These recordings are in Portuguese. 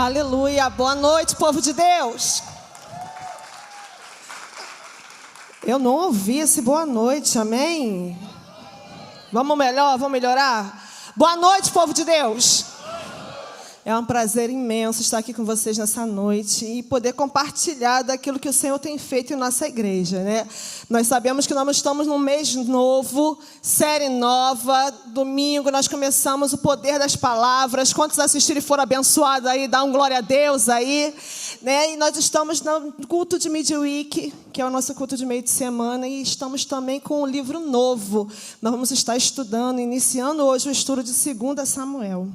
Aleluia, boa noite, povo de Deus. Eu não ouvi esse boa noite, amém? Vamos melhorar? Boa noite, povo de Deus. É um prazer imenso estar aqui com vocês nessa noite e poder compartilhar daquilo que o Senhor tem feito em nossa igreja, né? Nós sabemos que nós estamos num mês novo, série nova. Domingo nós começamos o poder das palavras. Quantos assistiram e foram abençoados aí? Dá um glória a Deus aí, né? E nós estamos no culto de Midweek, que é o nosso culto de meio de semana, e estamos também com um livro novo. Nós vamos estar estudando, iniciando hoje o estudo de 2 Samuel.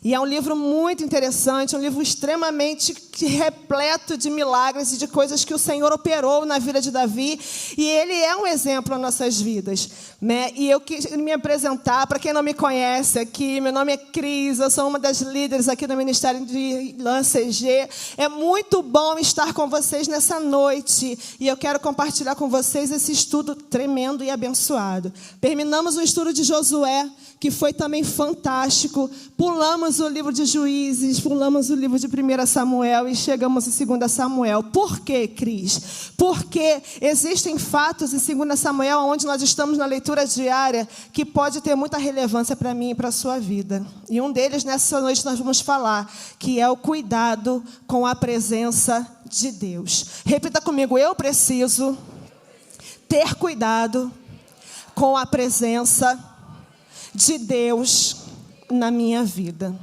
E é um livro muito interessante, um livro extremamente repleto de milagres e de coisas que o Senhor operou na vida de Davi. E ele é um exemplo nas nossas vidas, né? E eu quis me apresentar, para quem não me conhece aqui, meu nome é Cris, eu sou uma das líderes aqui do Ministério de Lã CG. É muito bom estar com vocês nessa noite. E eu quero compartilhar com vocês esse estudo tremendo e abençoado. Terminamos o estudo de Josué, que foi também fantástico. Pulamos o livro de Juízes, pulamos o livro de 1 Samuel e chegamos em 2 Samuel. Por quê, Cris? Porque existem fatos em 2 Samuel, onde nós estamos na leitura diária, que pode ter muita relevância para mim e para a sua vida. E um deles, nessa noite, nós vamos falar, que é o cuidado com a presença de Deus. Repita comigo: eu preciso ter cuidado com a presença de Deus na minha vida.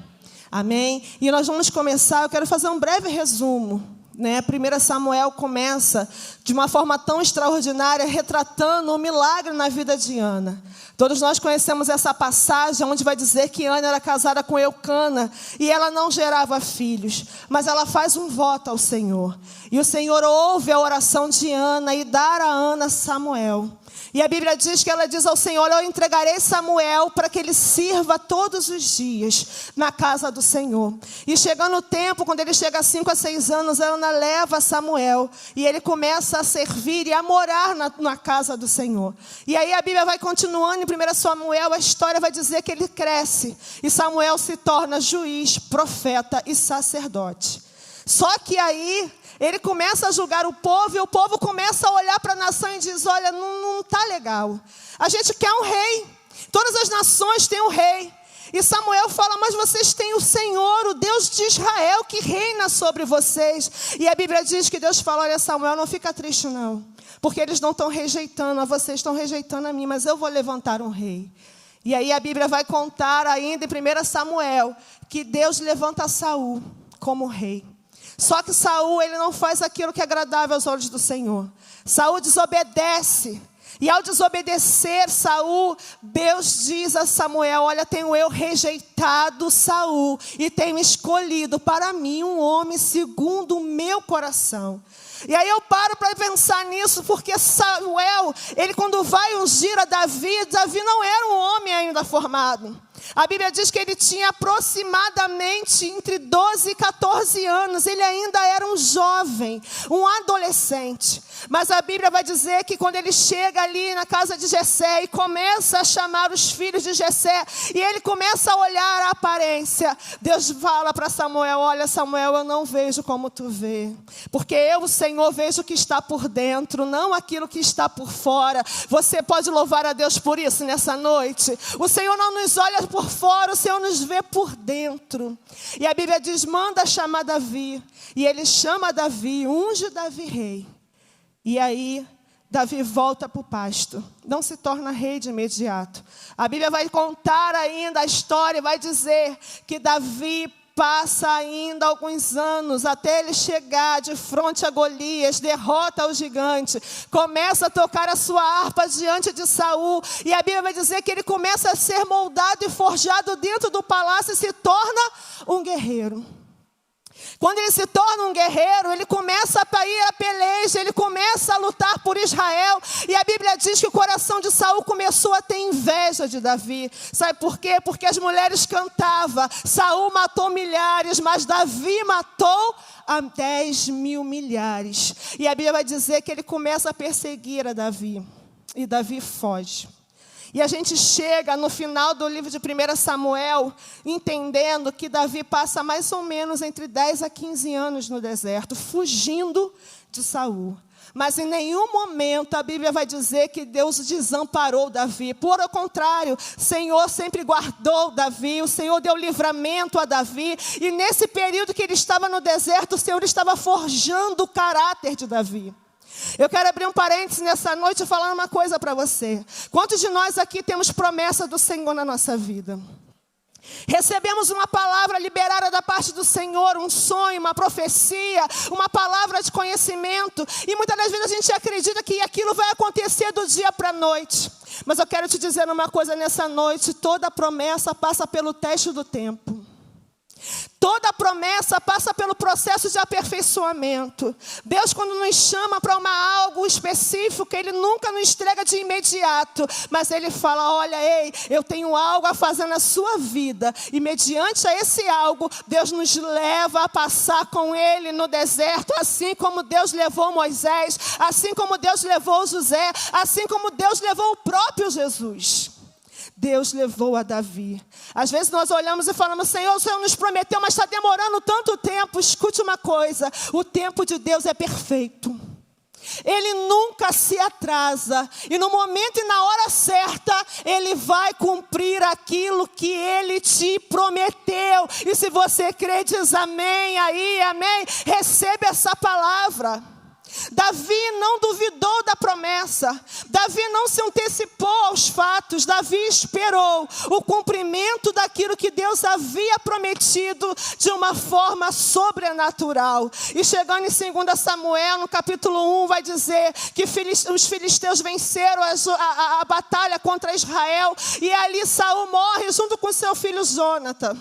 Amém? E nós vamos começar, eu quero fazer um breve resumo, né? 1 Samuel começa de uma forma tão extraordinária, retratando um milagre na vida de Ana. Todos nós conhecemos essa passagem, onde vai dizer que Ana era casada com Eucana, e ela não gerava filhos, mas ela faz um voto ao Senhor. E o Senhor ouve a oração de Ana e dá a Ana Samuel. E a Bíblia diz que ela diz ao Senhor: eu entregarei Samuel para que ele sirva todos os dias na casa do Senhor. E chegando o tempo, quando ele chega a 5 a 6 anos, Ana leva Samuel e ele começa a servir e a morar na casa do Senhor. E aí a Bíblia vai continuando em 1 Samuel, a história vai dizer que ele cresce e Samuel se torna juiz, profeta e sacerdote. Só que aí ele começa a julgar o povo, e o povo começa a olhar para a nação e diz: olha, não está legal. A gente quer um rei. Todas as nações têm um rei. E Samuel fala: mas vocês têm o Senhor, o Deus de Israel, que reina sobre vocês. E a Bíblia diz que Deus fala: olha, Samuel, não fica triste não, porque eles não estão rejeitando a vocês, estão rejeitando a mim, mas eu vou levantar um rei. E aí a Bíblia vai contar ainda em 1 Samuel que Deus levanta Saul como rei. Só que Saul, ele não faz aquilo que é agradável aos olhos do Senhor. Saul desobedece. E ao desobedecer Saul, Deus diz a Samuel: olha, tenho eu rejeitado Saul e tenho escolhido para mim um homem segundo o meu coração. E aí eu paro para pensar nisso, porque Samuel, ele quando vai ungir a Davi, Davi não era um homem ainda formado. A Bíblia diz que ele tinha aproximadamente entre 12 e 14 anos. Ele ainda era um jovem, um adolescente. Mas a Bíblia vai dizer que quando ele chega ali na casa de Jessé e começa a chamar os filhos de Jessé, e ele começa a olhar a aparência, Deus fala para Samuel: olha, Samuel, eu não vejo como tu vê, porque eu, o Senhor, vejo o que está por dentro, não aquilo que está por fora. Você pode louvar a Deus por isso nessa noite. O Senhor não nos olha por fora, o Senhor nos vê por dentro. E a Bíblia diz: manda chamar Davi. E ele chama Davi, unge Davi rei. E aí Davi volta para o pasto, não se torna rei de imediato. A Bíblia vai contar ainda a história e vai dizer que Davi passa ainda alguns anos até ele chegar de frente a Golias, derrota o gigante, começa a tocar a sua harpa diante de Saul. E a Bíblia vai dizer que ele começa a ser moldado e forjado dentro do palácio e se torna um guerreiro. Quando ele se torna um guerreiro, ele começa a ir a peleja, ele começa a lutar por Israel. E a Bíblia diz que o coração de Saul começou a ter inveja de Davi. Sabe por quê? Porque as mulheres cantavam: Saul matou milhares, mas Davi matou a 10.000 milhares. E a Bíblia vai dizer que ele começa a perseguir a Davi. E Davi foge. E a gente chega no final do livro de 1 Samuel, entendendo que Davi passa mais ou menos entre 10 a 15 anos no deserto, fugindo de Saul. Mas em nenhum momento a Bíblia vai dizer que Deus desamparou Davi. Por o contrário, o Senhor sempre guardou Davi, o Senhor deu livramento a Davi. E nesse período que ele estava no deserto, o Senhor estava forjando o caráter de Davi. Eu quero abrir um parênteses nessa noite e falar uma coisa para você. Quantos de nós aqui temos promessa do Senhor na nossa vida? Recebemos uma palavra liberada da parte do Senhor, um sonho, uma profecia, uma palavra de conhecimento. E muitas das vezes a gente acredita que aquilo vai acontecer do dia para a noite. Mas eu quero te dizer uma coisa nessa noite: toda promessa passa pelo teste do tempo. Toda promessa passa pelo processo de aperfeiçoamento. Deus, quando nos chama para algo específico, Ele nunca nos entrega de imediato. Mas Ele fala: olha, ei, eu tenho algo a fazer na sua vida. E mediante a esse algo, Deus nos leva a passar com Ele no deserto. Assim como Deus levou Moisés, assim como Deus levou José, assim como Deus levou o próprio Jesus. Deus levou a Davi. Às vezes nós olhamos e falamos: Senhor, o Senhor nos prometeu, mas está demorando tanto tempo. Escute uma coisa: o tempo de Deus é perfeito. Ele nunca se atrasa. E no momento e na hora certa, Ele vai cumprir aquilo que Ele te prometeu. E se você crê, diz amém aí, amém. Recebe essa palavra. Davi não duvidou da promessa. Davi não se antecipou aos fatos. Davi esperou o cumprimento daquilo que Deus havia prometido de uma forma sobrenatural. E chegando em 2 Samuel, no capítulo 1, vai dizer que os filisteus venceram a batalha contra Israel. E ali Saul morre junto com seu filho Jonathan.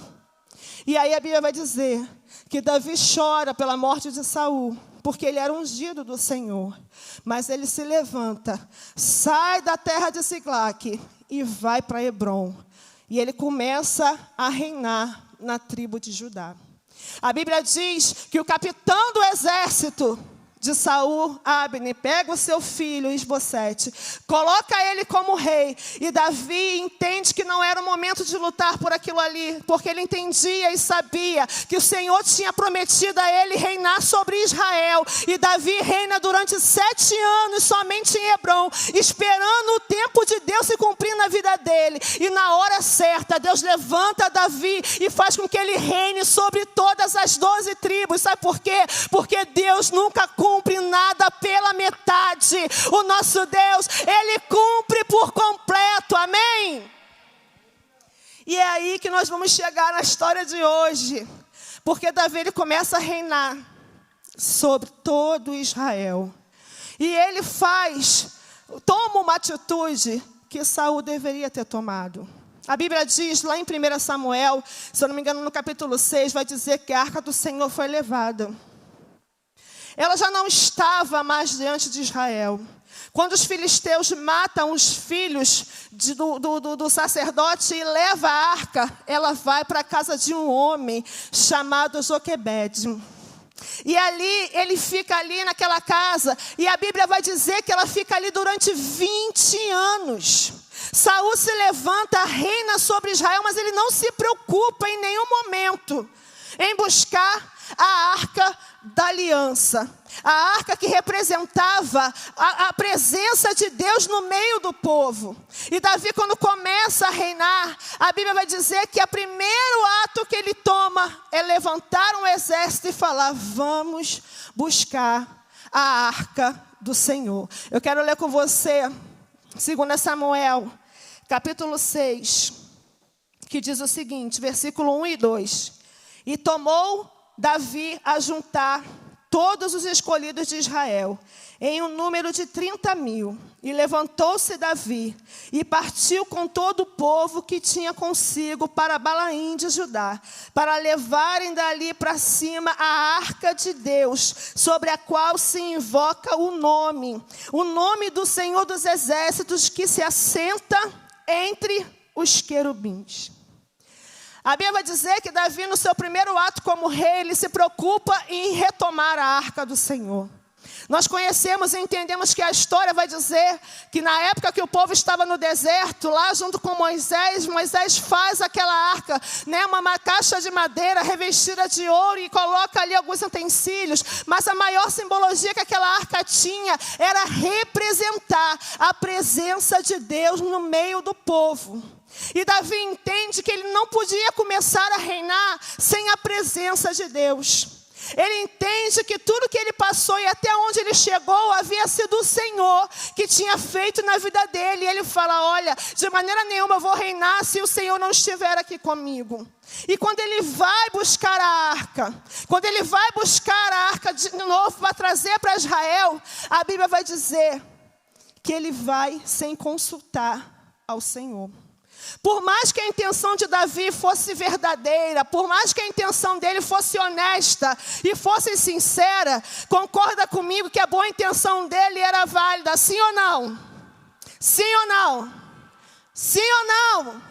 E aí a Bíblia vai dizer que Davi chora pela morte de Saul, porque ele era ungido do Senhor. Mas ele se levanta, sai da terra de Siclague e vai para Hebrom. E ele começa a reinar na tribo de Judá. A Bíblia diz que o capitão do exército de Saul, Abner, pega o seu filho Isbosete, coloca ele como rei. E Davi entende que não era o momento de lutar por aquilo ali, porque ele entendia e sabia que o Senhor tinha prometido a ele reinar sobre Israel. E Davi reina durante 7 anos somente em Hebrom, esperando o tempo de Deus se cumprir na vida dele. E na hora certa, Deus levanta Davi e faz com que ele reine sobre todas as 12 tribos. Sabe por quê? Porque Deus nunca cumpre nada pela metade. O nosso Deus, Ele cumpre por completo, amém? E é aí que nós vamos chegar na história de hoje, porque Davi, ele começa a reinar sobre todo Israel. E ele toma uma atitude que Saul deveria ter tomado. A Bíblia diz lá em 1 Samuel, se eu não me engano no capítulo 6, vai dizer que a arca do Senhor foi levada. Ela já não estava mais diante de Israel. Quando os filisteus matam os filhos do sacerdote e levam a arca, ela vai para a casa de um homem chamado Joquebede. E ali, ele fica ali naquela casa, e a Bíblia vai dizer que ela fica ali durante 20 anos. Saul se levanta, reina sobre Israel, mas ele não se preocupa em nenhum momento em buscar a arca da aliança. A arca que representava a presença de Deus no meio do povo. E Davi, quando começa a reinar, a Bíblia vai dizer que o primeiro ato que ele toma é levantar um exército e falar: vamos buscar a arca do Senhor. Eu quero ler com você 2 Samuel, capítulo 6, que diz o seguinte, versículo 1 e 2. E tomou Davi a juntar todos os escolhidos de Israel, em um número de 30.000. E levantou-se Davi, e partiu com todo o povo que tinha consigo para Balaim de Judá, para levarem dali para cima a arca de Deus, sobre a qual se invoca o nome do Senhor dos Exércitos, que se assenta entre os querubins. A Bíblia vai dizer que Davi, no seu primeiro ato como rei, ele se preocupa em retomar a arca do Senhor. Nós conhecemos e entendemos que a história vai dizer que na época que o povo estava no deserto, lá junto com Moisés, Moisés faz aquela arca, né, uma caixa de madeira revestida de ouro e coloca ali alguns utensílios. Mas a maior simbologia que aquela arca tinha era representar a presença de Deus no meio do povo. E Davi entende que ele não podia começar a reinar sem a presença de Deus. Ele entende que tudo que ele passou e até onde ele chegou havia sido o Senhor que tinha feito na vida dele. E ele fala, olha, de maneira nenhuma eu vou reinar se o Senhor não estiver aqui comigo. E quando ele vai buscar a arca, de novo para trazer para Israel, a Bíblia vai dizer que ele vai sem consultar ao Senhor. Por mais que a intenção de Davi fosse verdadeira, por mais que a intenção dele fosse honesta e fosse sincera, concorda comigo que a boa intenção dele era válida, sim ou não? Sim ou não? Sim ou não?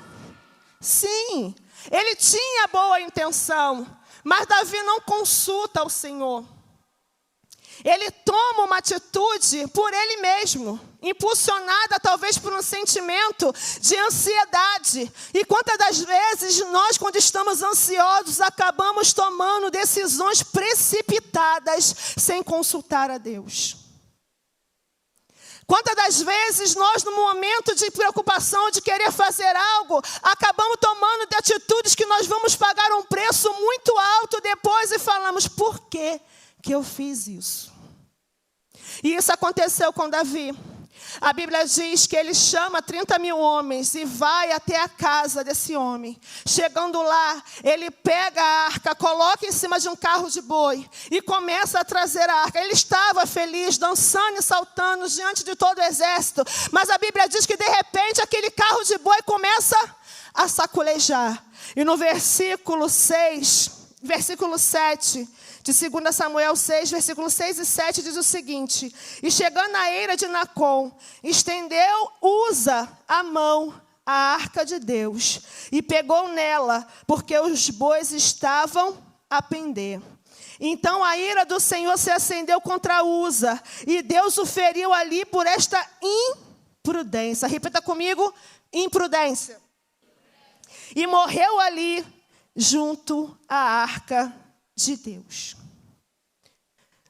Sim, ele tinha boa intenção, mas Davi não consulta ao Senhor. Ele toma uma atitude por ele mesmo, impulsionada talvez por um sentimento de ansiedade. E quantas das vezes nós, quando estamos ansiosos, acabamos tomando decisões precipitadas sem consultar a Deus? Quantas das vezes nós, no momento de preocupação, de querer fazer algo, acabamos tomando de atitudes que nós vamos pagar um preço muito alto depois e falamos, por que eu fiz isso? E isso aconteceu com Davi. A Bíblia diz que ele chama 30 mil homens e vai até a casa desse homem. Chegando lá, ele pega a arca, coloca em cima de um carro de boi e começa a trazer a arca. Ele estava feliz, dançando e saltando diante de todo o exército. Mas a Bíblia diz que de repente aquele carro de boi começa a saculejar. E no versículo 6, versículo 7... de 2 Samuel 6, versículos 6 e 7, diz o seguinte: e chegando à eira de Nacon, estendeu Uza a mão à arca de Deus, e pegou nela, porque os bois estavam a pender. Então a ira do Senhor se acendeu contra Uza, e Deus o feriu ali por esta imprudência. Repita comigo, imprudência. E morreu ali, junto à arca de Deus.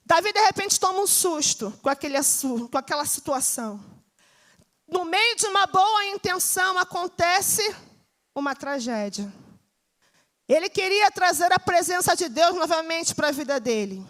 Davi de repente toma um susto com aquela situação. No meio de uma boa intenção acontece uma tragédia. Ele queria trazer a presença de Deus novamente para a vida dele.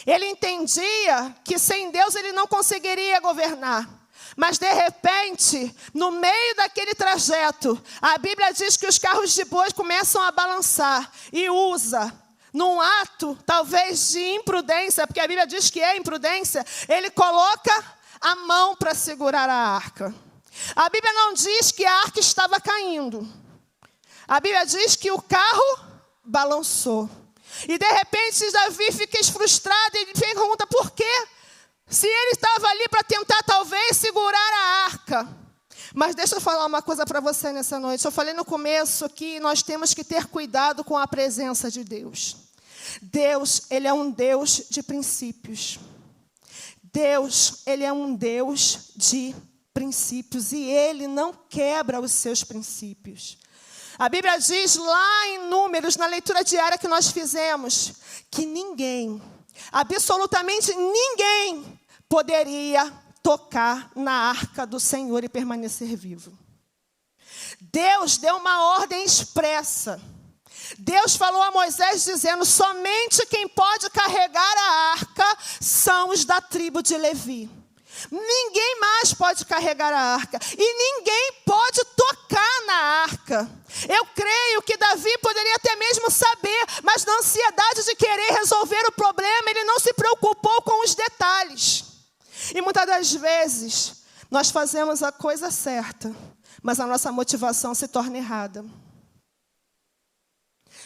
Ele entendia que sem Deus ele não conseguiria governar. Mas de repente, no meio daquele trajeto, a Bíblia diz que os carros de boi começam a balançar. E Uza, num ato talvez de imprudência, porque a Bíblia diz que é imprudência, ele coloca a mão para segurar a arca. A Bíblia não diz que a arca estava caindo. A Bíblia diz que o carro balançou. E de repente Davi fica frustrado e pergunta por quê? Se ele estava ali para tentar talvez segurar a arca. Mas deixa eu falar uma coisa para você nessa noite. Eu falei no começo que nós temos que ter cuidado com a presença de Deus. Deus, Ele é um Deus de princípios. Deus, Ele é um Deus de princípios. E Ele não quebra os seus princípios. A Bíblia diz lá em Números, na leitura diária que nós fizemos, que ninguém, absolutamente ninguém, poderia tocar na arca do Senhor e permanecer vivo. Deus deu uma ordem expressa. Deus falou a Moisés dizendo, somente quem pode carregar a arca são os da tribo de Levi. Ninguém mais pode carregar a arca. E ninguém pode tocar na arca. Eu creio que Davi poderia até mesmo saber, mas na ansiedade de querer resolver o problema, ele não se preocupou com os detalhes. E muitas das vezes, nós fazemos a coisa certa, mas a nossa motivação se torna errada.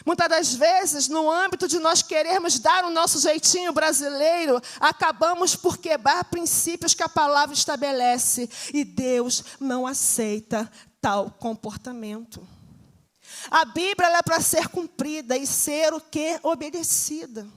Muitas das vezes, no âmbito de nós querermos dar o nosso jeitinho brasileiro, acabamos por quebrar princípios que a palavra estabelece. E Deus não aceita tal comportamento. A Bíblia é para ser cumprida e ser o quê? Obedecida.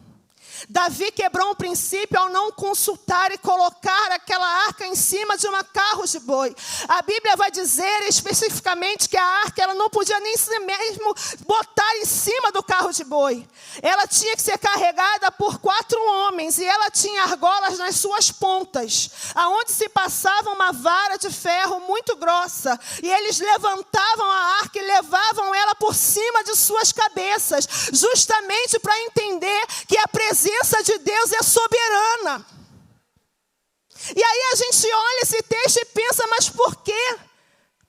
Davi quebrou um princípio ao não consultar e colocar aquela arca em cima de uma carro de boi. A Bíblia vai dizer especificamente que a arca ela não podia nem si mesmo botar em cima do carro de boi. Ela tinha que ser carregada por 4 homens e ela tinha argolas nas suas pontas, aonde se passava uma vara de ferro muito grossa. E eles levantavam a arca e levavam ela por cima de suas cabeças, justamente para entender que a presença de Deus é soberana. E aí a gente olha esse texto e pensa, mas por quê?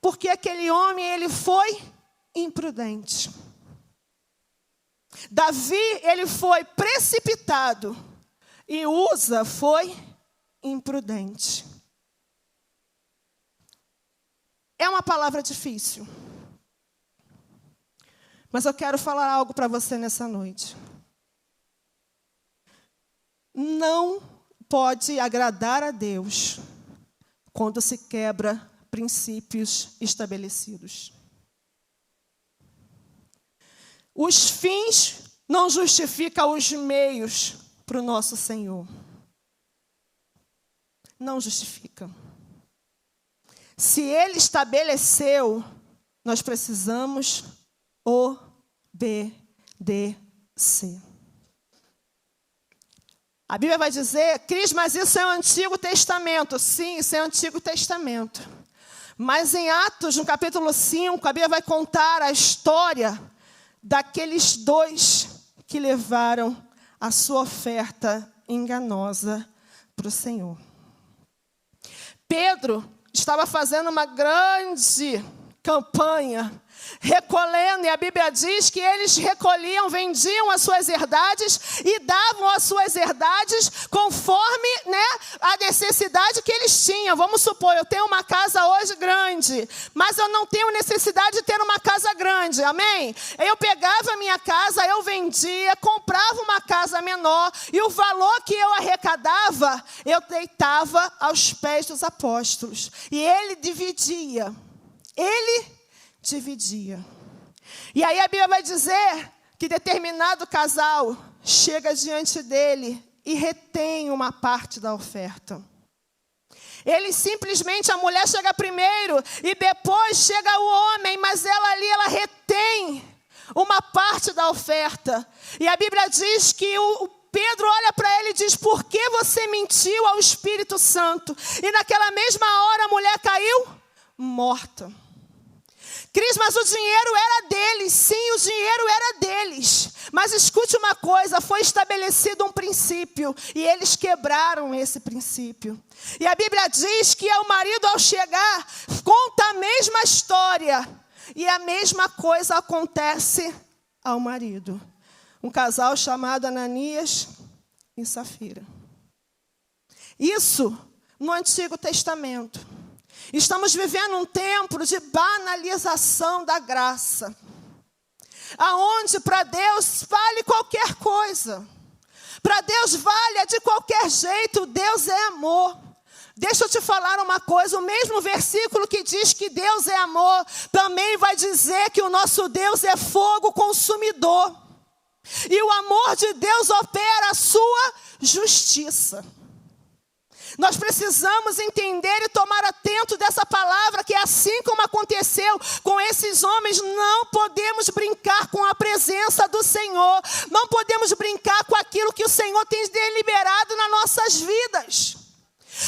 Porque aquele homem, ele foi imprudente. Davi, ele foi precipitado e Uza foi imprudente. É uma palavra difícil, mas eu quero falar algo para você nessa noite. Não pode agradar a Deus quando se quebra princípios estabelecidos. Os fins não justificam os meios para o nosso Senhor. Não justifica. Se Ele estabeleceu, nós precisamos obedecer. A Bíblia vai dizer, Cris, mas isso é o Antigo Testamento. Sim, isso é o Antigo Testamento. Mas em Atos, no capítulo 5, a Bíblia vai contar a história daqueles 2 que levaram a sua oferta enganosa para o Senhor. Pedro estava fazendo uma grande campanha, recolhendo, e a Bíblia diz que eles recolhiam, vendiam as suas herdades e davam as suas herdades conforme, a necessidade que eles tinham. Vamos supor, eu tenho uma casa hoje grande, mas eu não tenho necessidade de ter uma casa grande, amém? Eu pegava a minha casa, eu vendia, comprava uma casa menor e o valor que eu arrecadava, eu deitava aos pés dos apóstolos. E ele dividia. E aí a Bíblia vai dizer que determinado casal chega diante dele e retém uma parte da oferta. Ele simplesmente, a mulher chega primeiro e depois chega o homem, mas ela retém uma parte da oferta. E a Bíblia diz que o Pedro olha para ele e diz, por que você mentiu ao Espírito Santo? E naquela mesma hora a mulher caiu morta. Cris, mas o dinheiro era deles. Sim, o dinheiro era deles. Mas escute uma coisa, foi estabelecido um princípio e eles quebraram esse princípio. E a Bíblia diz que o marido, ao chegar, conta a mesma história. E a mesma coisa acontece ao marido. Um casal chamado Ananias e Safira. Isso no Antigo Testamento. Estamos vivendo um tempo de banalização da graça, aonde para Deus vale qualquer coisa, para Deus vale de qualquer jeito. Deus é amor. Deixa eu te falar uma coisa, o mesmo versículo que diz que Deus é amor, também vai dizer que o nosso Deus é fogo consumidor, e o amor de Deus opera a sua justiça. Nós precisamos entender e tomar atento dessa palavra, que assim como aconteceu com esses homens, não podemos brincar com a presença do Senhor. Não podemos brincar com aquilo que o Senhor tem deliberado nas nossas vidas.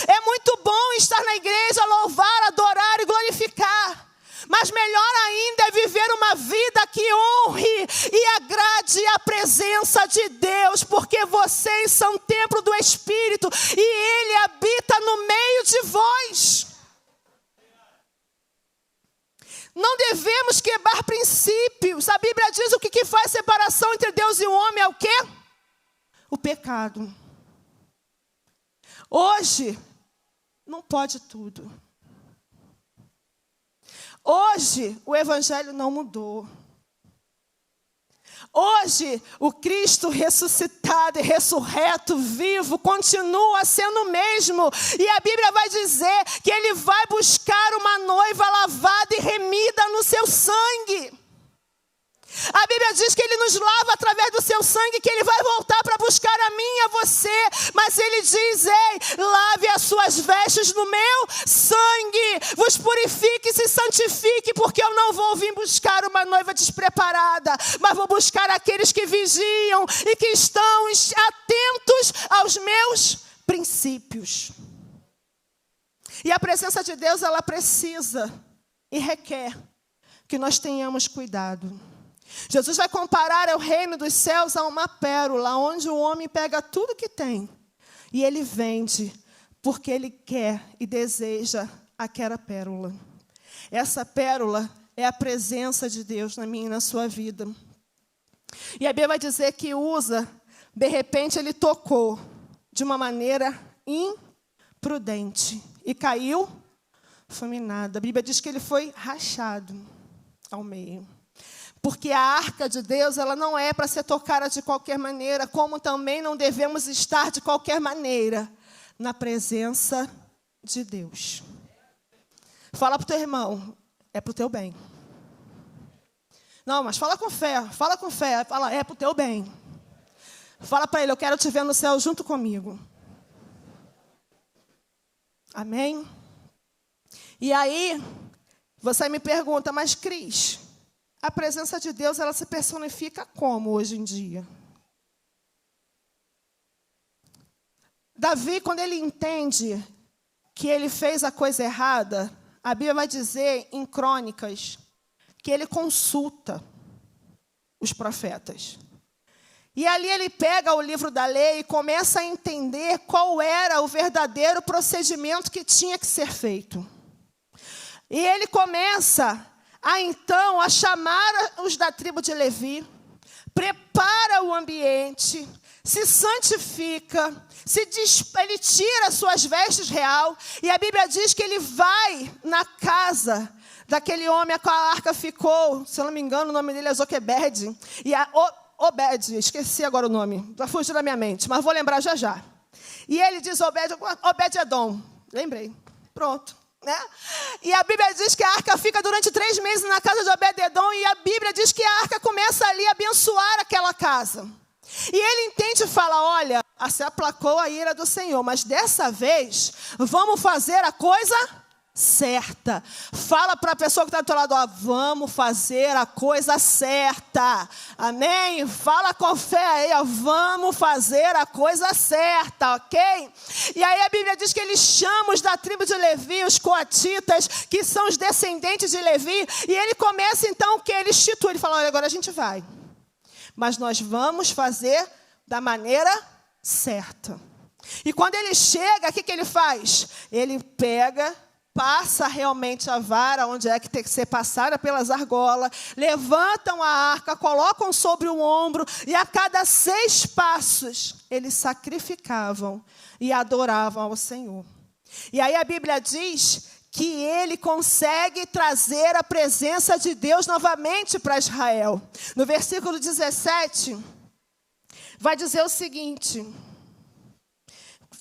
É muito bom estar na igreja, louvar, adorar e glorificar. Mas melhor ainda é viver uma vida que honre e agrade a presença de Deus, porque vocês são templo do Espírito e Ele habita no meio de vós. Não devemos quebrar princípios. A Bíblia diz o que faz separação entre Deus e o homem é o quê? O pecado. Hoje, não pode tudo. Hoje, o Evangelho não mudou. Hoje, o Cristo ressuscitado e ressurreto, vivo, continua sendo o mesmo. E a Bíblia vai dizer que Ele vai buscar uma noiva lavada e remida no seu sangue. A Bíblia diz que Ele nos lava através do seu sangue, que Ele vai voltar para buscar a mim e a você. Mas Ele diz, ei, lave as suas vestes no meu sangue. Vos purifique e se santifique, porque eu não vou vir buscar uma noiva despreparada, mas vou buscar aqueles que vigiam e que estão atentos aos meus princípios. E a presença de Deus, ela precisa e requer que nós tenhamos cuidado. Jesus vai comparar o reino dos céus a uma pérola, onde o homem pega tudo que tem e ele vende, porque ele quer e deseja aquela pérola. Essa pérola é a presença de Deus na minha e na sua vida. E a Bíblia vai dizer que Uza, de repente, ele tocou de uma maneira imprudente e caiu fulminado. A Bíblia diz que ele foi rachado ao meio. Porque a arca de Deus, ela não é para ser tocada de qualquer maneira, como também não devemos estar de qualquer maneira na presença de Deus. Fala para o teu irmão, é para o teu bem. Não, mas fala com fé, fala, é para o teu bem. Fala para ele, eu quero te ver no céu junto comigo. Amém? E aí, você me pergunta, mas Cris, a presença de Deus, ela se personifica como hoje em dia? Davi, quando ele entende que ele fez a coisa errada, a Bíblia vai dizer em Crônicas que ele consulta os profetas. E ali ele pega o livro da lei e começa a entender qual era o verdadeiro procedimento que tinha que ser feito. E ele começa então a chamar os da tribo de Levi, prepara o ambiente, se santifica, ele tira suas vestes real, e a Bíblia diz que ele vai na casa daquele homem a qual a arca ficou, se eu não me engano o nome dele é Zoquebed, e Obed, esqueci agora o nome, vai fugir da minha mente, mas vou lembrar já já. E ele diz Obed-Edom, lembrei, pronto. Né? E a Bíblia diz que a arca fica durante 3 meses na casa de Obed-Edom, e a Bíblia diz que a arca começa ali a abençoar aquela casa. E ele entende e fala, olha, se aplacou a ira do Senhor, mas dessa vez vamos fazer a coisa certa. Fala para a pessoa que está do teu lado, ó, vamos fazer a coisa certa. Amém? Fala com fé aí, ó, vamos fazer a coisa certa, ok? E aí a Bíblia diz que ele chama os da tribo de Levi, os coatitas, que são os descendentes de Levi, e ele começa então o que ele institui, ele fala, olha, agora a gente vai, mas nós vamos fazer da maneira certa. E quando ele chega, o que ele faz? Ele passa realmente a vara, onde é que tem que ser passada pelas argolas, levantam a arca, colocam sobre o ombro, e a cada 6 passos, eles sacrificavam e adoravam ao Senhor. E aí a Bíblia diz que ele consegue trazer a presença de Deus novamente para Israel. No versículo 17, vai dizer o seguinte...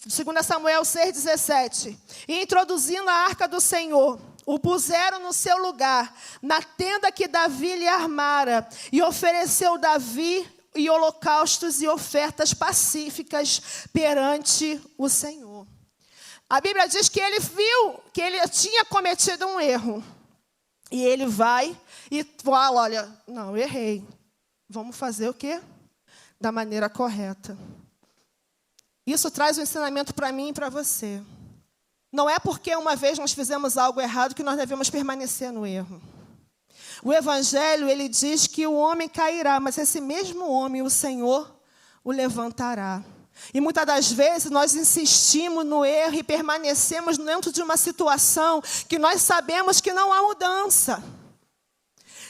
2 Samuel 6,17. E introduzindo a arca do Senhor, o puseram no seu lugar, na tenda que Davi lhe armara, e ofereceu Davi e holocaustos e ofertas pacíficas perante o Senhor. A Bíblia diz que ele viu que ele tinha cometido um erro. E ele vai e fala, olha, não, eu errei. Vamos fazer o quê? Da maneira correta. Isso traz um ensinamento para mim e para você. Não é porque uma vez nós fizemos algo errado que nós devemos permanecer no erro. O Evangelho, ele diz que o homem cairá, mas esse mesmo homem, o Senhor, o levantará. E muitas das vezes nós insistimos no erro e permanecemos dentro de uma situação que nós sabemos que não há mudança.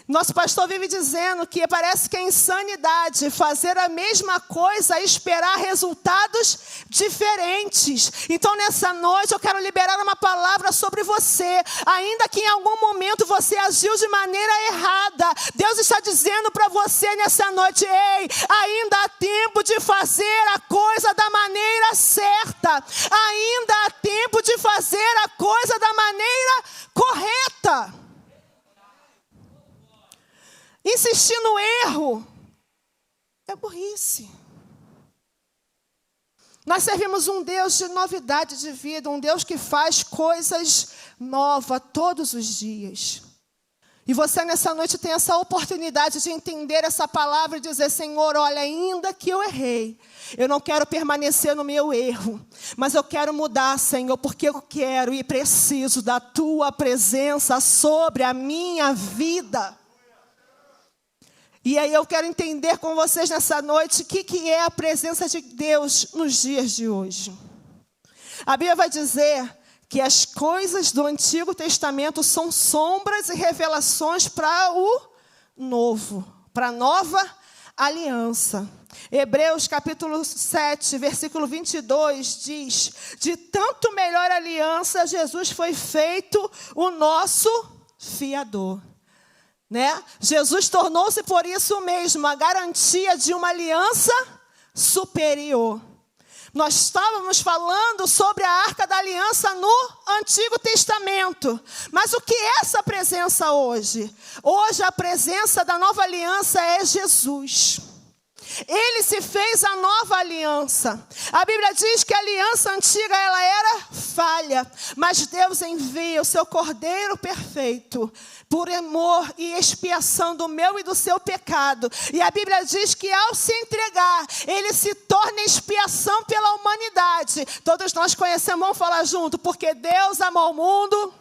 Nosso pastor vive dizendo que parece que é insanidade fazer a mesma coisa e esperar resultados diferentes. Então, nessa noite, eu quero liberar uma palavra sobre você. Ainda que em algum momento você agiu de maneira errada, Deus está dizendo para você nessa noite, ei, ainda há tempo de fazer a coisa da maneira certa. Ainda há tempo de fazer a coisa da maneira correta. Insistir no erro é burrice. Nós servimos um Deus de novidade de vida, um Deus que faz coisas novas todos os dias. E você nessa noite tem essa oportunidade de entender essa palavra e dizer: Senhor, olha, ainda que eu errei, eu não quero permanecer no meu erro, mas eu quero mudar, Senhor, porque eu quero e preciso da Tua presença sobre a minha vida. E aí eu quero entender com vocês nessa noite o que é a presença de Deus nos dias de hoje. A Bíblia vai dizer que as coisas do Antigo Testamento são sombras e revelações para o novo, para a nova aliança. Hebreus capítulo 7, versículo 22 diz: de tanto melhor aliança, Jesus foi feito o nosso fiador. Né? Jesus tornou-se por isso mesmo a garantia de uma aliança superior. Nós estávamos falando sobre a Arca da Aliança no Antigo Testamento. Mas o que é essa presença hoje? Hoje a presença da nova aliança é Jesus. Ele se fez a nova aliança. A Bíblia diz que a aliança antiga ela era falha, mas Deus envia o seu Cordeiro perfeito por amor e expiação do meu e do seu pecado. E a Bíblia diz que ao se entregar, ele se torna expiação pela humanidade. Todos nós conhecemos, vamos falar junto, porque Deus amou o mundo,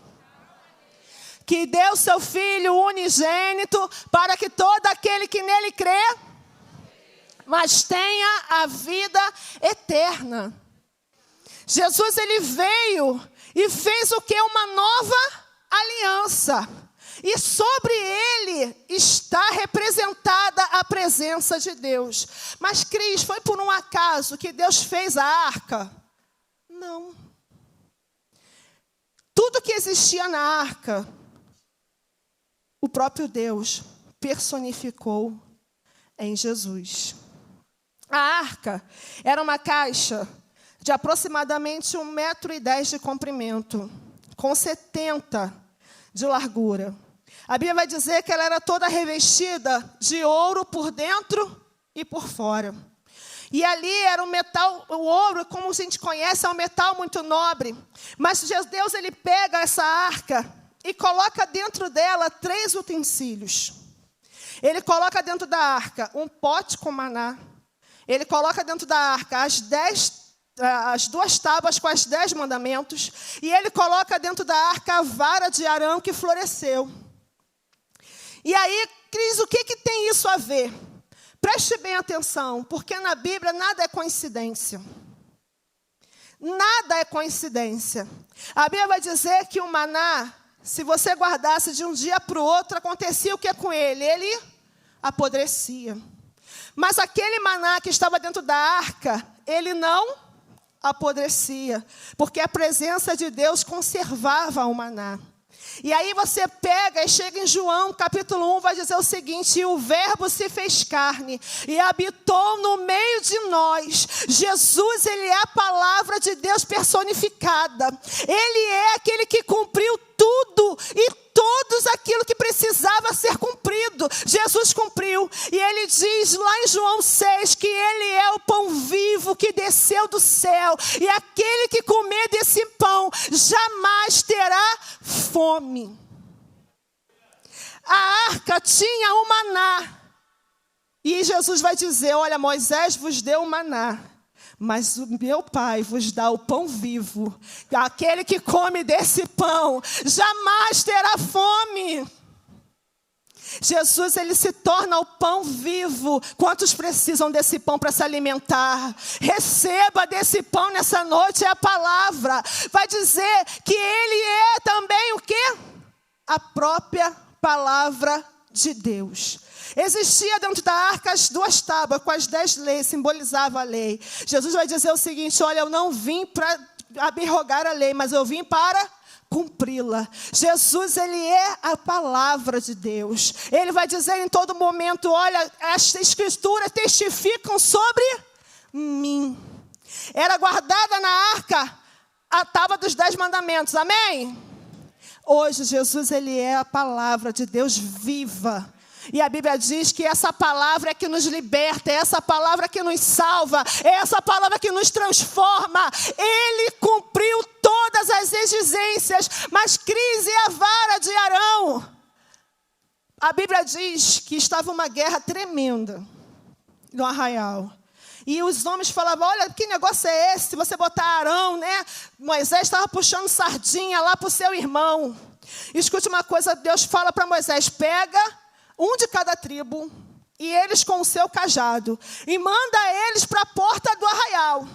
que deu seu Filho unigênito, para que todo aquele que nele crê, mas tenha a vida eterna. Jesus, ele veio e fez o que? Uma nova aliança. E sobre ele está representada a presença de Deus. Mas, Cris, foi por um acaso que Deus fez a arca? Não. Tudo que existia na arca, o próprio Deus personificou em Jesus. A arca era uma caixa de aproximadamente 1,10 m de comprimento, com 70 de largura. A Bíblia vai dizer que ela era toda revestida de ouro por dentro e por fora. E ali era um metal, o ouro, como a gente conhece, é um metal muito nobre. Mas Deus, ele pega essa arca e coloca dentro dela 3 utensílios. Ele coloca dentro da arca um pote com maná. Ele coloca dentro da arca as 2 tábuas com as 10 mandamentos. E ele coloca dentro da arca a vara de Arão que floresceu. E aí, Cris, o que tem isso a ver? Preste bem atenção, porque na Bíblia nada é coincidência. Nada é coincidência. A Bíblia vai dizer que o maná, se você guardasse de um dia para o outro, acontecia o que com ele? Ele apodrecia. Mas aquele maná que estava dentro da arca, ele não apodrecia, porque a presença de Deus conservava o maná. E aí você pega e chega em João, capítulo 1, vai dizer o seguinte: e o verbo se fez carne e habitou no meio de nós. Jesus, ele é a palavra de Deus personificada. Ele é aquele que cumpriu tudo e todos aquilo que precisava ser cumprido. Jesus cumpriu. E ele diz lá em João 6 que ele é o pão vivo que desceu do céu. E aquele que comer desse pão jamais terá fome. A arca tinha o maná. E Jesus vai dizer: olha, Moisés vos deu o maná, mas o meu Pai vos dá o pão vivo. Aquele que come desse pão jamais terá fome. Jesus, ele se torna o pão vivo. Quantos precisam desse pão para se alimentar? Receba desse pão nessa noite, é a palavra. Vai dizer que ele é também o quê? A própria palavra de Deus. Existia dentro da arca as 2 tábuas com as 10 leis, simbolizava a lei. Jesus vai dizer o seguinte: olha, eu não vim para abrogar a lei, mas eu vim para cumpri-la. Jesus, ele é a palavra de Deus. Ele vai dizer em todo momento: olha, as escrituras testificam sobre mim. Era guardada na arca a tábua dos 10 mandamentos, amém? Hoje, Jesus, ele é a palavra de Deus viva. E a Bíblia diz que essa palavra é que nos liberta, é essa palavra que nos salva, é essa palavra que nos transforma. Ele cumpriu todas as exigências, mas Cris e a vara de Arão. A Bíblia diz que estava uma guerra tremenda no arraial. E os homens falavam, olha, que negócio é esse? Se você botar Arão, né? Moisés estava puxando sardinha lá para o seu irmão. Escute uma coisa, Deus fala para Moisés, pega um de cada tribo, e eles com o seu cajado, e manda eles para a porta do arraial.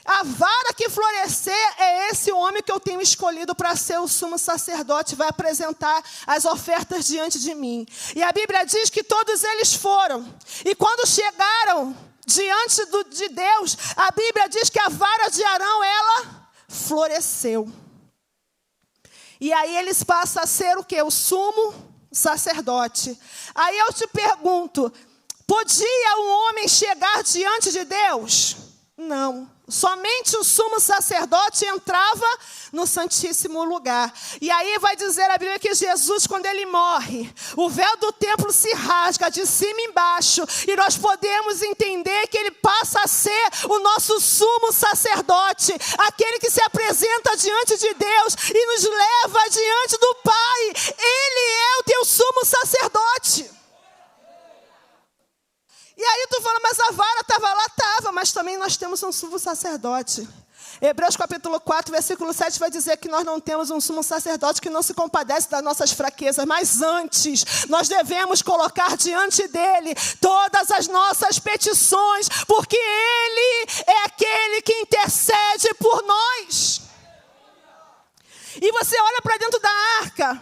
A vara que florescer é esse homem que eu tenho escolhido para ser o sumo sacerdote, vai apresentar as ofertas diante de mim. E a Bíblia diz que todos eles foram. E quando chegaram diante de Deus, a Bíblia diz que a vara de Arão, ela floresceu. E aí eles passam a ser o quê? O sumo sacerdote. Aí eu te pergunto, podia um homem chegar diante de Deus? Não. Somente o sumo sacerdote entrava no Santíssimo Lugar. E aí vai dizer a Bíblia que Jesus, quando ele morre, o véu do templo se rasga de cima e embaixo. E nós podemos entender que ele passa a ser o nosso sumo sacerdote. Aquele que se apresenta diante de Deus e nos leva diante do Pai. Ele é o teu sumo sacerdote. E aí tu fala, mas a vara estava lá, estava, mas também nós temos um sumo sacerdote. Hebreus capítulo 4, versículo 7 vai dizer que nós não temos um sumo sacerdote que não se compadece das nossas fraquezas, mas antes nós devemos colocar diante dele todas as nossas petições, porque ele é aquele que intercede por nós. E você olha para dentro da arca,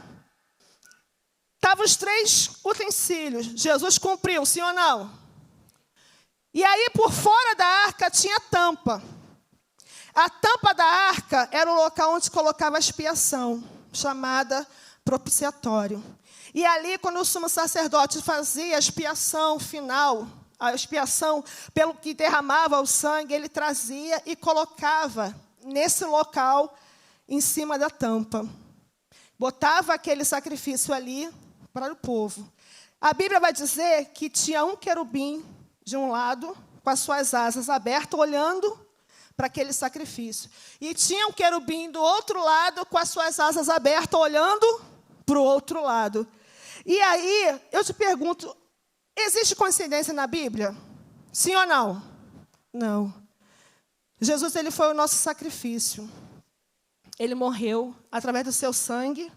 estavam os 3 utensílios, Jesus cumpriu, sim ou não? E aí, por fora da arca, tinha tampa. A tampa da arca era o local onde se colocava a expiação, chamada propiciatório. E ali, quando o sumo sacerdote fazia a expiação final, a expiação pelo que derramava o sangue, ele trazia e colocava nesse local, em cima da tampa. Botava aquele sacrifício ali para o povo. A Bíblia vai dizer que tinha um querubim de um lado, com as suas asas abertas, olhando para aquele sacrifício. E tinha um querubim do outro lado, com as suas asas abertas, olhando para o outro lado. E aí, eu te pergunto, existe coincidência na Bíblia? Sim ou não? Não. Jesus, ele foi o nosso sacrifício. Ele morreu, através do seu sangue,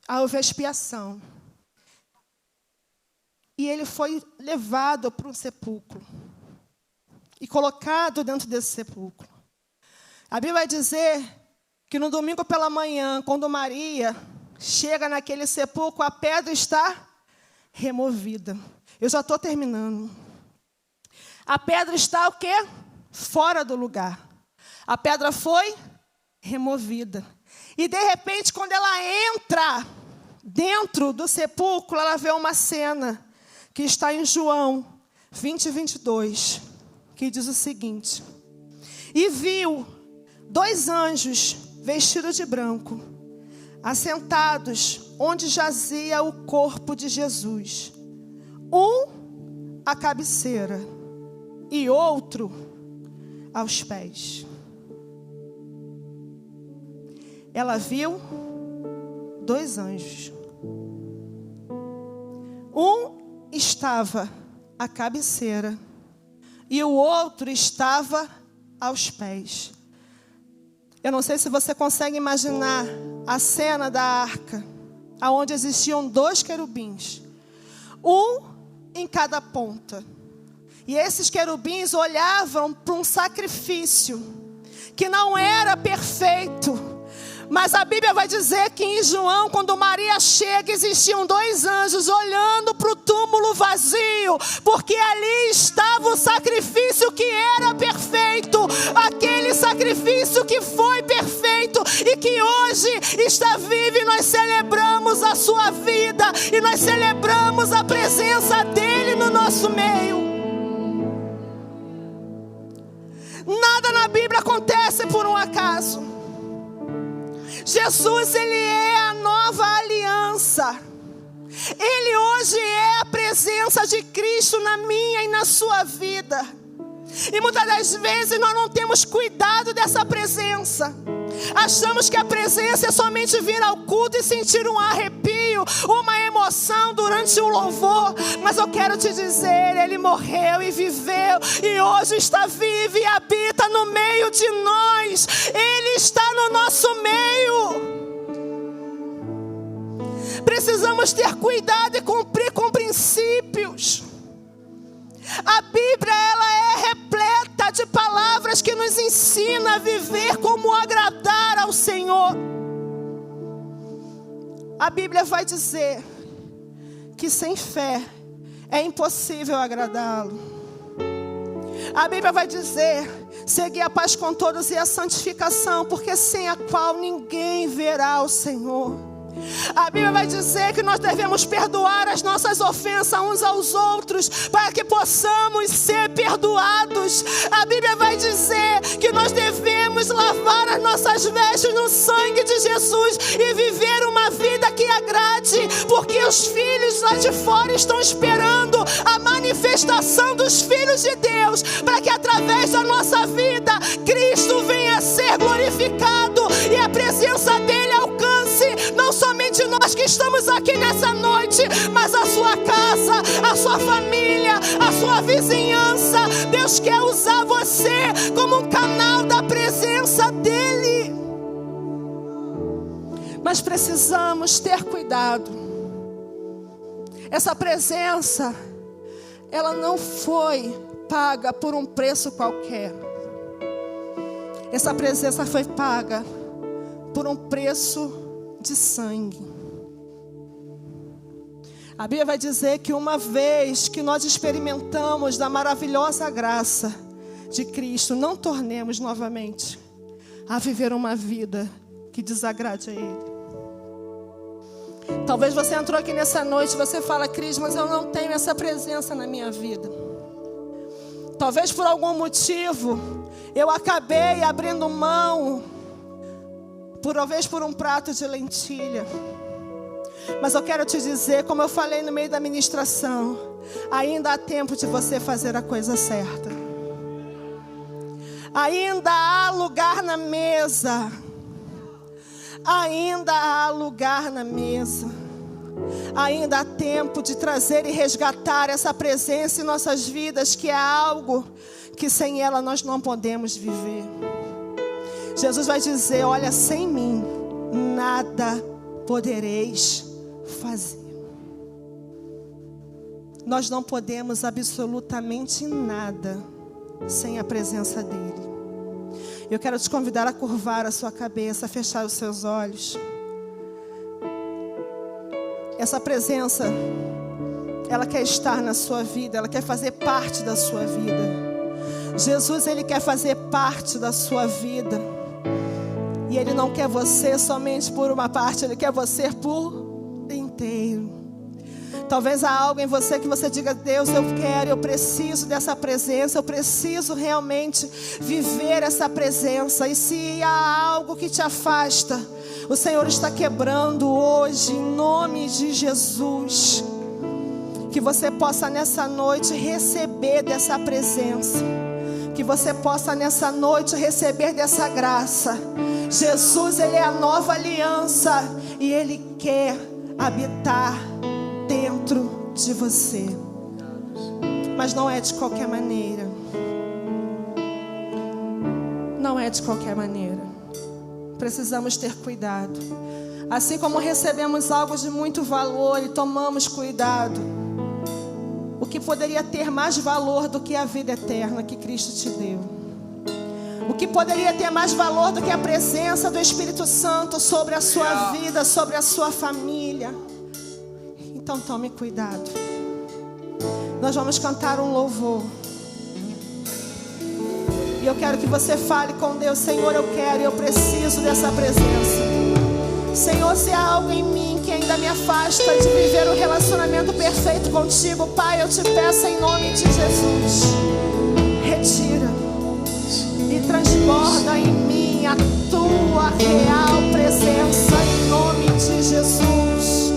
houve a expiação. E ele foi levado para um sepulcro e colocado dentro desse sepulcro. A Bíblia vai dizer que no domingo pela manhã, quando Maria chega naquele sepulcro, a pedra está removida. Eu já estou terminando. A pedra está o quê? Fora do lugar. A pedra foi removida. E de repente, quando ela entra dentro do sepulcro, ela vê uma cena que está em João 20, 22, que diz o seguinte: e viu 2 anjos vestidos de branco, assentados onde jazia o corpo de Jesus, um à cabeceira e outro aos pés. Ela viu 2 anjos. Um estava à cabeceira e o outro estava aos pés. Eu não sei se você consegue imaginar a cena da arca, onde existiam 2 querubins, um em cada ponta. E esses querubins olhavam para um sacrifício que não era perfeito. Mas a Bíblia vai dizer que em João, quando Maria chega, existiam 2 anjos olhando para o túmulo vazio, porque ali estava o sacrifício que era perfeito, aquele sacrifício que foi perfeito e que hoje está vivo, e nós celebramos a sua vida, e nós celebramos a presença dele no nosso meio. Nada na Bíblia acontece por um acaso. Jesus, ele é a nova aliança. Ele hoje é presença de Cristo na minha e na sua vida. E muitas das vezes nós não temos cuidado dessa presença. Achamos que a presença é somente vir ao culto e sentir um arrepio, uma emoção durante o louvor. Mas eu quero te dizer, Ele morreu e viveu, e hoje está vivo e habita no meio de nós. Ele está no nosso meio. Precisamos ter cuidado e cumprir com princípios. A Bíblia, ela é repleta de palavras que nos ensina a viver como agradar ao Senhor. A Bíblia vai dizer que sem fé é impossível agradá-lo. A Bíblia vai dizer: segui a paz com todos e a santificação, porque sem a qual ninguém verá o Senhor. A Bíblia vai dizer que nós devemos perdoar as nossas ofensas uns aos outros, para que possamos ser perdoados. A Bíblia vai dizer que nós devemos lavar as nossas vestes no sangue de Jesus e viver uma vida que agrade, porque os filhos lá de fora estão esperando a manifestação dos filhos de Deus, para que através da nossa vida Cristo venha a ser glorificado e a presença dele alcance não somente nós que estamos aqui nessa noite, mas a sua casa, a sua família, a sua vizinhança. Deus quer usar você como um canal da presença dele. Mas precisamos ter cuidado. Essa presença, ela não foi paga por um preço qualquer. Essa presença foi paga por um preço de sangue. A Bíblia vai dizer que uma vez que nós experimentamos da maravilhosa graça de Cristo, não tornemos novamente a viver uma vida que desagrade a Ele. Talvez você entrou aqui nessa noite e você fala: Cris, mas eu não tenho essa presença na minha vida. Talvez por algum motivo eu acabei abrindo mão, talvez por um prato de lentilha. Mas eu quero te dizer, como eu falei no meio da ministração, ainda há tempo de você fazer a coisa certa. Ainda há lugar na mesa. Ainda há lugar na mesa. Ainda há tempo de trazer e resgatar essa presença em nossas vidas, que é algo que sem ela nós não podemos viver. Jesus vai dizer: olha, sem mim nada podereis fazer. Nós não podemos absolutamente nada sem a presença dele. Eu quero te convidar a curvar a sua cabeça, a fechar os seus olhos. Essa presença, ela quer estar na sua vida, ela quer fazer parte da sua vida. Jesus, ele quer fazer parte da sua vida. E ele não quer você somente por uma parte, ele quer você por inteiro. Talvez há algo em você que você diga: Deus, eu quero, eu preciso dessa presença, eu preciso realmente viver essa presença. E se há algo que te afasta, o Senhor está quebrando hoje, em nome de Jesus. Que você possa nessa noite receber dessa presença. Que você possa nessa noite receber dessa graça. Jesus, ele é a nova aliança e ele quer habitar dentro de você. Mas não é de qualquer maneira. Não é de qualquer maneira. Precisamos ter cuidado. Assim como recebemos algo de muito valor e tomamos cuidado, o que poderia ter mais valor do que a vida eterna que Cristo te deu? O que poderia ter mais valor do que a presença do Espírito Santo sobre a sua vida, sobre a sua família? Então tome cuidado. Nós vamos cantar um louvor. E eu quero que você fale com Deus: Senhor, eu quero e eu preciso dessa presença. Senhor, se há algo em mim que ainda me afasta de viver um relacionamento perfeito contigo, Pai, eu te peço em nome de Jesus, retira e transborda em mim a tua real presença em nome de Jesus.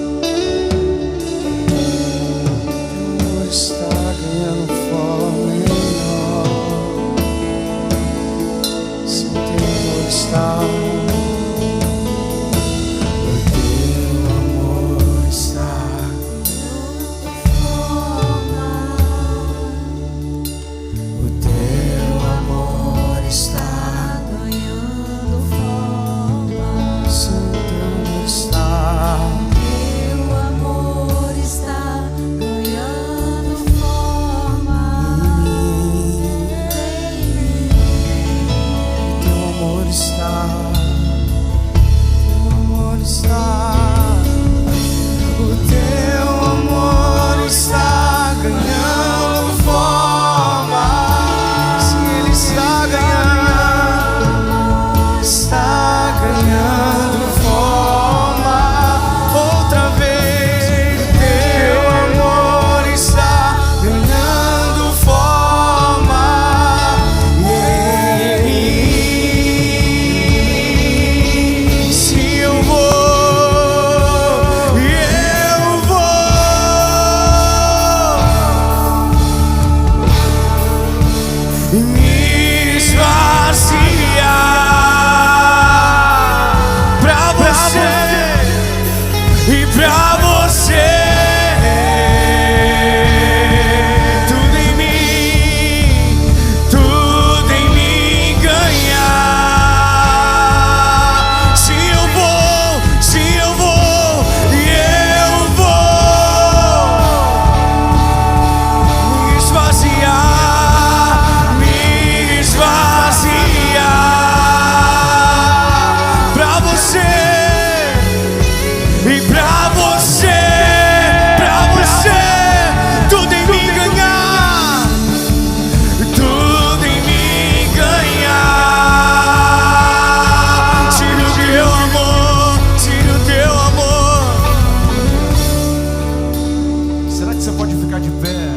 pode ficar de pé,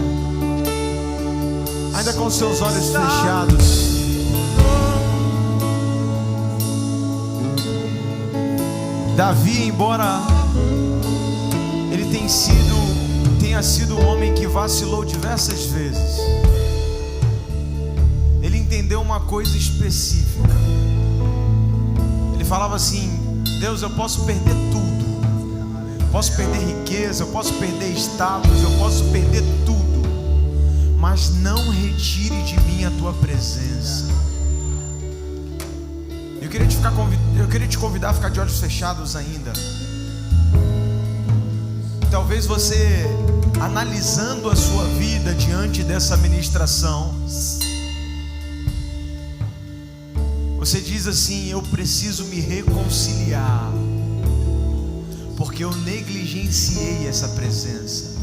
ainda com seus olhos fechados. Davi, embora ele tenha sido um homem que vacilou diversas vezes, ele entendeu uma coisa específica. Ele falava assim: Deus, eu posso perder tudo, posso perder riqueza, eu posso perder status, eu posso perder tudo, mas não retire de mim a tua presença. Eu queria te convidar a ficar de olhos fechados ainda. Talvez você, analisando a sua vida diante dessa ministração, você diz assim: eu preciso me reconciliar, porque eu negligenciei essa presença.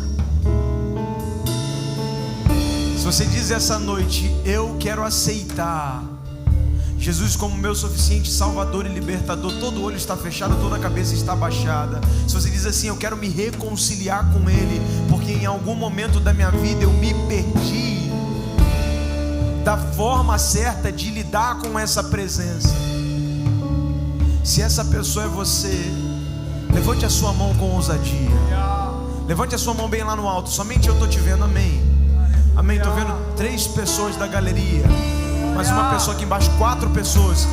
Se você diz essa noite: eu quero aceitar Jesus como meu suficiente Salvador e Libertador, todo olho está fechado, toda a cabeça está baixada. Se você diz assim: eu quero me reconciliar com Ele, porque em algum momento da minha vida eu me perdi da forma certa de lidar com essa presença. Se essa pessoa é você, levante a sua mão com ousadia. Levante a sua mão bem lá no alto. Somente eu estou te vendo, amém. Amém, estou vendo 3 pessoas da galeria, mais uma pessoa aqui embaixo, 4 pessoas.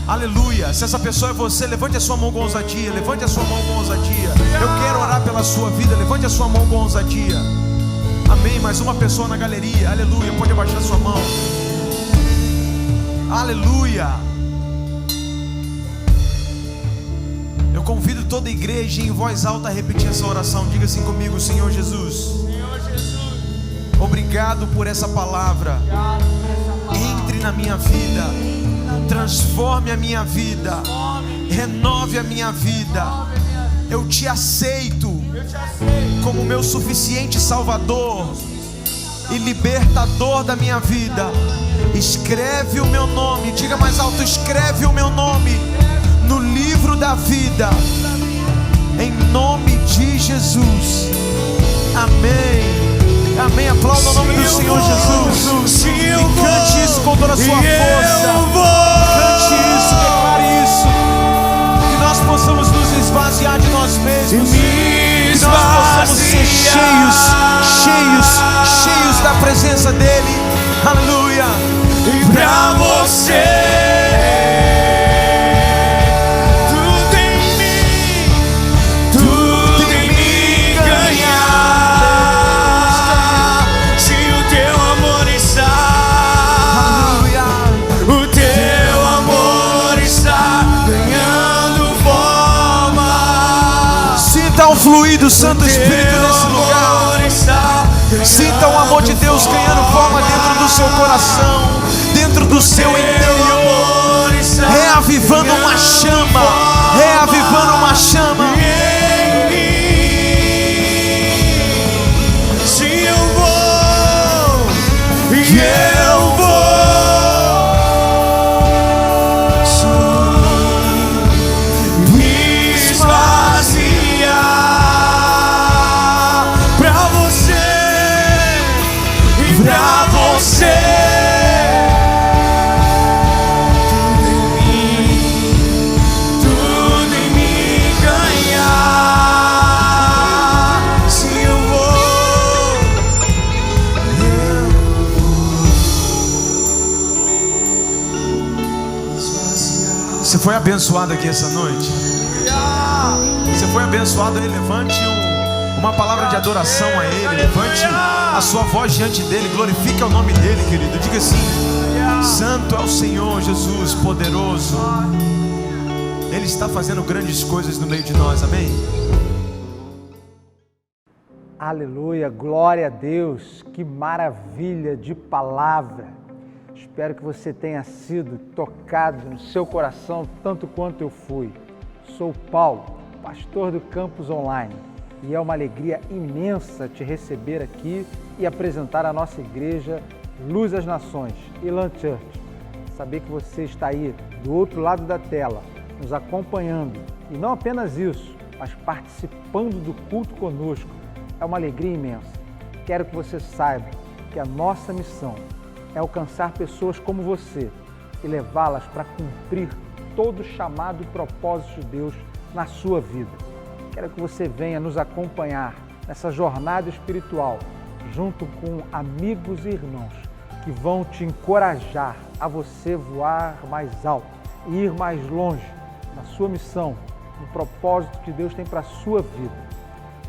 Aleluia. Se essa pessoa é você, levante a sua mão com ousadia. Levante a sua mão com ousadia. Eu quero orar pela sua vida. Levante a sua mão com ousadia. Amém. Mais uma pessoa na galeria. Aleluia. Pode abaixar sua mão. Aleluia. Eu convido toda a igreja em voz alta a repetir essa oração. Diga assim comigo: Senhor Jesus, obrigado por essa palavra. Entre na minha vida, transforme a minha vida, renove a minha vida. Eu te aceito como meu suficiente Salvador e Libertador da minha vida. Escreve o meu nome, diga mais alto: escreve o meu nome no livro da vida, em nome de Jesus. Amém. Amém, aplauda o nome do Senhor Jesus. E cante isso com toda a sua força. Cante isso, declare isso. Que nós possamos nos esvaziar de nós mesmos. Que nós possamos ser cheios da presença dEle. Aleluia. E pra você o fluir do Santo Espírito nesse lugar. Sinta o amor de Deus ganhando forma dentro do seu coração, dentro do seu interior, reavivando uma chama, reavivando uma chama. Se eu vou, eu vou me esvaziar pra você, pra você. Tudo em mim ganhar. Se eu vou, Você foi abençoado aqui essa noite? Você foi abençoado aí? Levante uma palavra de adoração a Ele. Levante a sua voz diante dEle. Glorifique o nome dEle, querido. Diga assim: Santo é o Senhor Jesus, poderoso. Ele está fazendo grandes coisas no meio de nós, amém? Aleluia, glória a Deus, que maravilha de palavra. Espero que você tenha sido tocado no seu coração tanto quanto eu fui. Sou Paulo, pastor do Campus Online, e é uma alegria imensa te receber aqui e apresentar a nossa igreja Luz das Nações, Elan Church. Saber que você está aí do outro lado da tela, nos acompanhando, e não apenas isso, mas participando do culto conosco, é uma alegria imensa. Quero que você saiba que a nossa missão é alcançar pessoas como você e levá-las para cumprir todo o chamado e propósito de Deus na sua vida. Quero que você venha nos acompanhar nessa jornada espiritual, junto com amigos e irmãos que vão te encorajar a você voar mais alto e ir mais longe na sua missão, no propósito que Deus tem para a sua vida.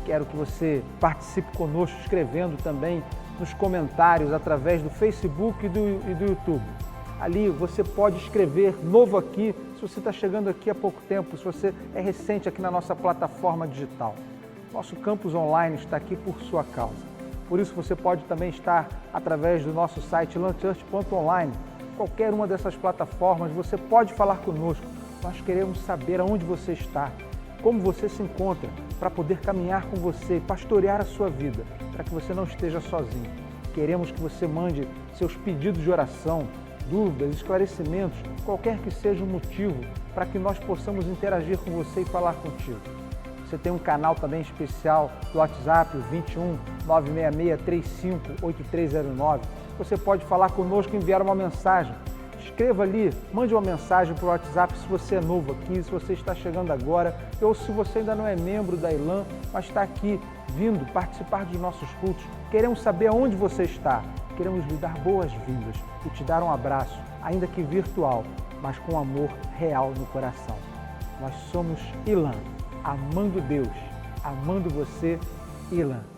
Quero que você participe conosco escrevendo também nos comentários através do Facebook e do YouTube. Ali você pode escrever novo aqui, se você está chegando aqui há pouco tempo, se você é recente aqui na nossa plataforma digital. Nosso campus online está aqui por sua causa. Por isso você pode também estar através do nosso site elanchurch.online. Qualquer uma dessas plataformas você pode falar conosco. Nós queremos saber aonde você está, como você se encontra, para poder caminhar com você e pastorear a sua vida, para que você não esteja sozinho. Queremos que você mande seus pedidos de oração, dúvidas, esclarecimentos, qualquer que seja o motivo, para que nós possamos interagir com você e falar contigo. Você tem um canal também especial do WhatsApp, o 21 966 35 8309. Você pode falar conosco e enviar uma mensagem. Escreva ali, mande uma mensagem para o WhatsApp se você é novo aqui, se você está chegando agora, ou se você ainda não é membro da Elan, mas está aqui vindo participar dos nossos cultos. Queremos saber aonde você está. Queremos lhe dar boas-vindas e te dar um abraço, ainda que virtual, mas com amor real no coração. Nós somos Elan, amando Deus, amando você, Elan.